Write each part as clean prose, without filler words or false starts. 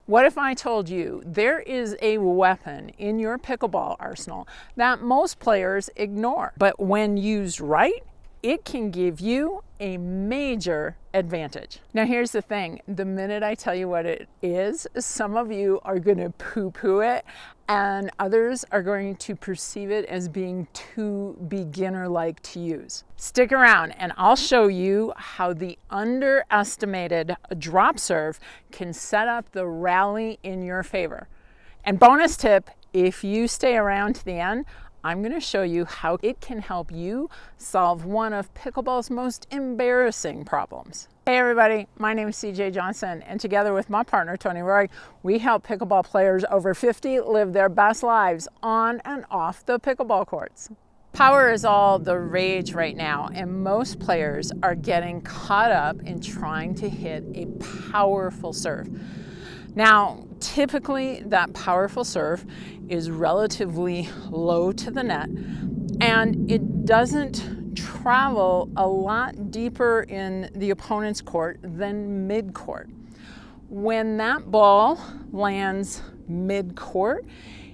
What if I told you there is a weapon in your pickleball arsenal that most players ignore, but when used right, it can give you a major advantage. Now here's the thing, the minute I tell you what it is, some of you are going to poo-poo it and others are going to perceive it as being too beginner-like to use. Stick around and I'll show you how the underestimated drop serve can set up the rally in your favor. And bonus tip, if you stay around to the end, I'm going to show you how it can help you solve one of pickleball's most embarrassing problems. Hey everybody, my name is CJ Johnson, and together with my partner Tony Roy, we help pickleball players over 50 live their best lives on and off the pickleball courts. Power is all the rage right now, and most players are getting caught up in trying to hit a powerful serve. Now, typically that powerful serve is relatively low to the net and it doesn't travel a lot deeper in the opponent's court than mid-court. When that ball lands mid-court,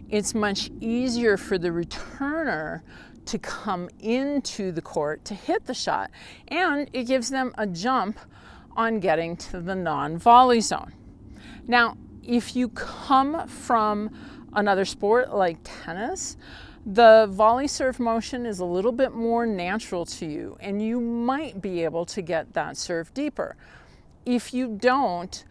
it's much easier for the returner to come into the court to hit the shot, and it gives them a jump on getting to the non-volley zone. Now, if you come from another sport like tennis, the volley serve motion is a little bit more natural to you and you might be able to get that serve deeper. If you don't,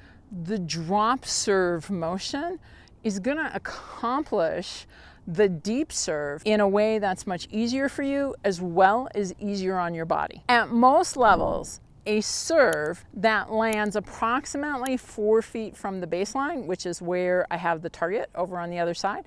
the drop serve motion is going to accomplish the deep serve in a way that's much easier for you as well as easier on your body. At most levels, a serve that lands approximately 4 feet from the baseline, which is where I have the target over on the other side,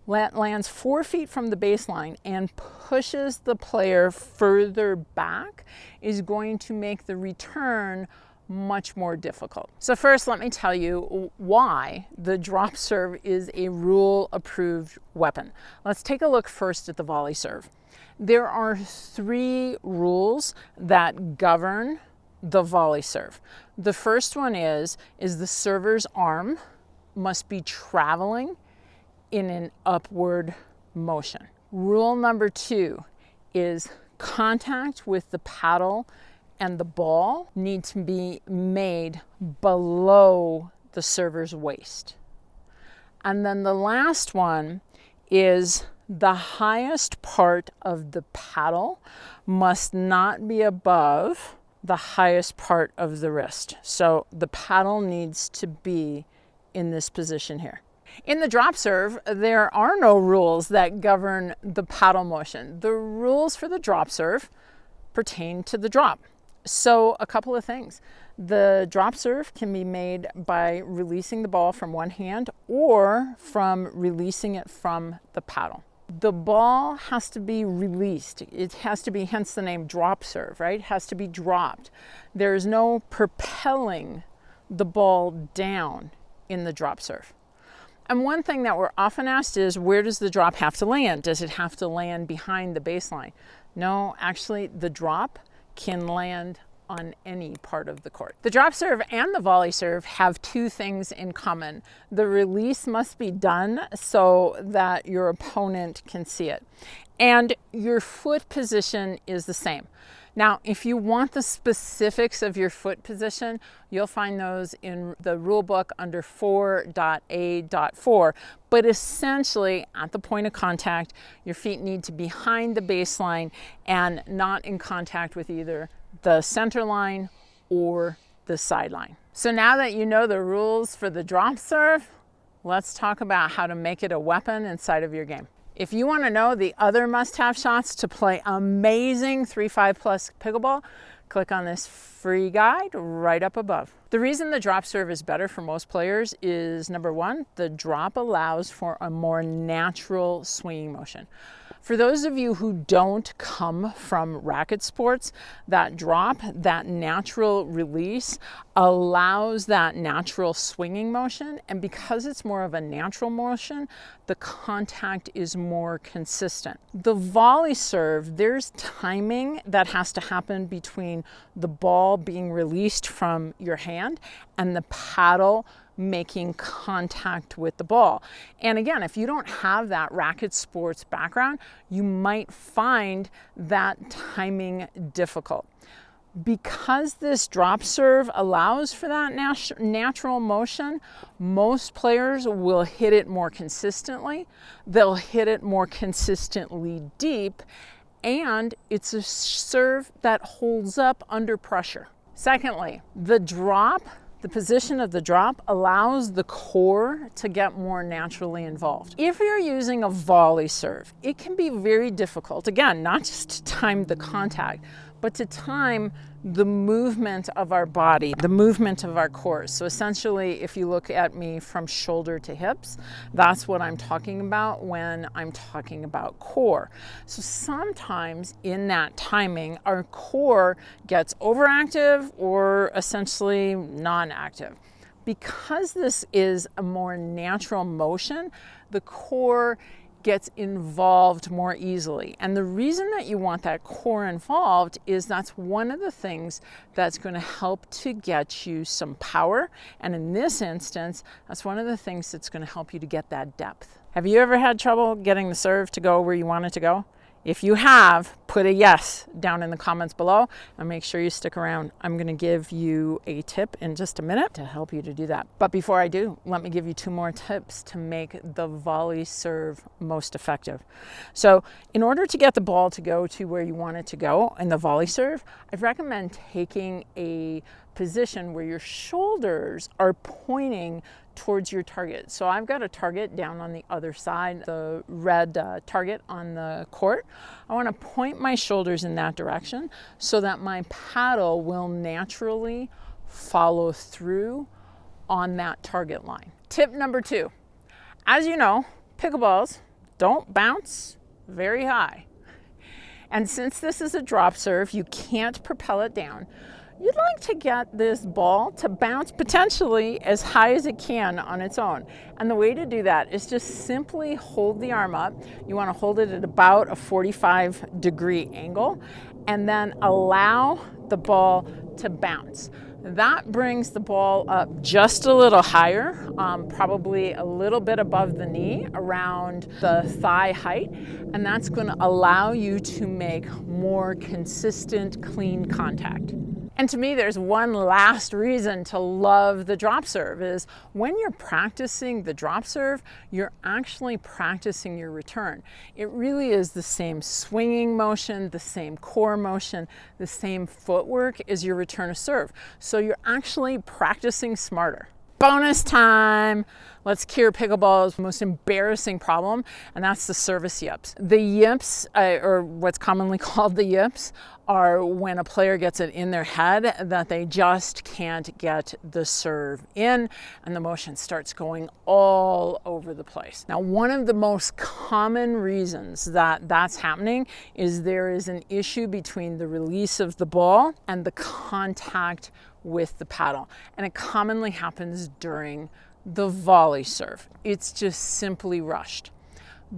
lands 4 feet from the baseline and pushes the player further back is going to make the return much more difficult. So first, let me tell you why the drop serve is a rule-approved weapon. Let's take a look first at the volley serve. There are 3 rules that govern the volley serve. The first one is the server's arm must be traveling in an upward motion. Rule number 2 is contact with the paddle and the ball need to be made below the server's waist. And then the last one is the highest part of the paddle must not be above the highest part of the wrist. So the paddle needs to be in this position here. In the drop serve, there are no rules that govern the paddle motion. The rules for the drop serve pertain to the drop. So a couple of things. The drop serve can be made by releasing the ball from one hand or from releasing it from the paddle. The ball has to be released. It has to be, hence the name drop serve, right? It has to be dropped. There's no propelling the ball down in the drop serve. And one thing that we're often asked is, where does the drop have to land? Does it have to land behind the baseline? No, actually the drop can land on any part of the court. The drop serve and the volley serve have 2 things in common. The release must be done so that your opponent can see it. And your foot position is the same. Now, if you want the specifics of your foot position, you'll find those in the rule book under 4.A.4. But essentially, at the point of contact, your feet need to be behind the baseline and not in contact with either the center line or the sideline. So now that you know the rules for the drop serve, let's talk about how to make it a weapon inside of your game. If you want to know the other must-have shots to play amazing 3-5 plus pickleball, click on this free guide right up above. The reason the drop serve is better for most players is, number 1, the drop allows for a more natural swinging motion. For those of you who don't come from racket sports, that drop, that natural release allows that natural swinging motion, and because it's more of a natural motion, the contact is more consistent. The volley serve, there's timing that has to happen between the ball being released from your hand and the paddle making contact with the ball. And again, if you don't have that racket sports background, you might find that timing difficult. Because this drop serve allows for that natural motion, most players will hit it more consistently. They'll hit it more consistently deep, and it's a serve that holds up under pressure. Secondly, the position of the drop allows the core to get more naturally involved. If you're using a volley serve, it can be very difficult, again, not just to time the contact, but to time the movement of our body, the movement of our core. So essentially, if you look at me from shoulder to hips, that's what I'm talking about when I'm talking about core. So sometimes in that timing, our core gets overactive or essentially non-active. Because this is a more natural motion, the core gets involved more easily. And the reason that you want that core involved is that's one of the things that's going to help to get you some power. And in this instance, that's one of the things that's going to help you to get that depth. Have you ever had trouble getting the serve to go where you want it to go? If you have, put a yes down in the comments below and make sure you stick around. I'm going to give you a tip in just a minute to help you to do that. But before I do, let me give you 2 more tips to make the volley serve most effective. So in order to get the ball to go to where you want it to go in the volley serve, I recommend taking a position where your shoulders are pointing towards your target. So I've got a target down on the other side, the red target on the court. I want to point my shoulders in that direction so that my paddle will naturally follow through on that target line. Tip number 2, as you know, pickleballs don't bounce very high. And since this is a drop serve, you can't propel it down. You'd like to get this ball to bounce potentially as high as it can on its own. And the way to do that is just simply hold the arm up. You want to hold it at about a 45-degree angle and then allow the ball to bounce. That brings the ball up just a little higher, probably a little bit above the knee, around the thigh height, and that's going to allow you to make more consistent, clean contact. And to me, there's one last reason to love the drop serve is when you're practicing the drop serve, you're actually practicing your return. It really is the same swinging motion, the same core motion, the same footwork as your return of serve. So you're actually practicing smarter. Bonus time! Let's cure pickleball's most embarrassing problem, and that's the service yips. The yips, or what's commonly called the yips, are when a player gets it in their head that they just can't get the serve in, and the motion starts going all over the place. Now, one of the most common reasons that that's happening is there is an issue between the release of the ball and the contact with the paddle, and it commonly happens during the volley serve. It's just simply rushed.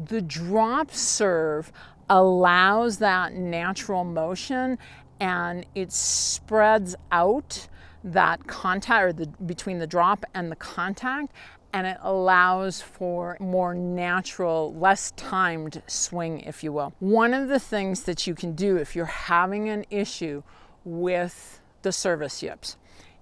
The drop serve allows that natural motion and it spreads out that contact, or between the drop and the contact, and it allows for more natural, less timed swing, if you will. One of the things that you can do if you're having an issue with the service yips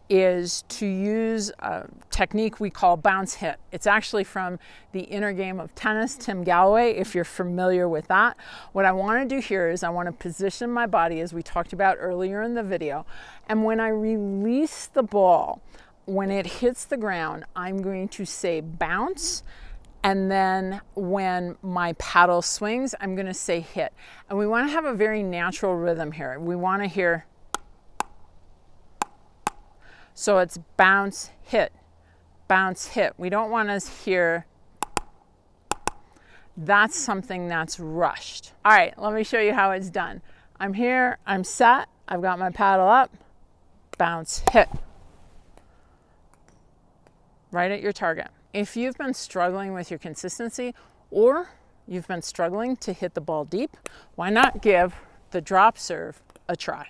is to use a technique we call bounce hit. It's actually from the inner game of tennis, Tim Galloway, if you're familiar with that. What I want to do here is I want to position my body, as we talked about earlier in the video, and when I release the ball, when it hits the ground, I'm going to say bounce, and then when my paddle swings, I'm going to say hit. And we want to have a very natural rhythm here. We want to hear, so it's bounce, hit, bounce, hit. We don't want to hear, that's something that's rushed. All right, let me show you how it's done. I'm here, I'm set, I've got my paddle up, bounce, hit. Right at your target. If you've been struggling with your consistency, or you've been struggling to hit the ball deep, why not give the drop serve a try?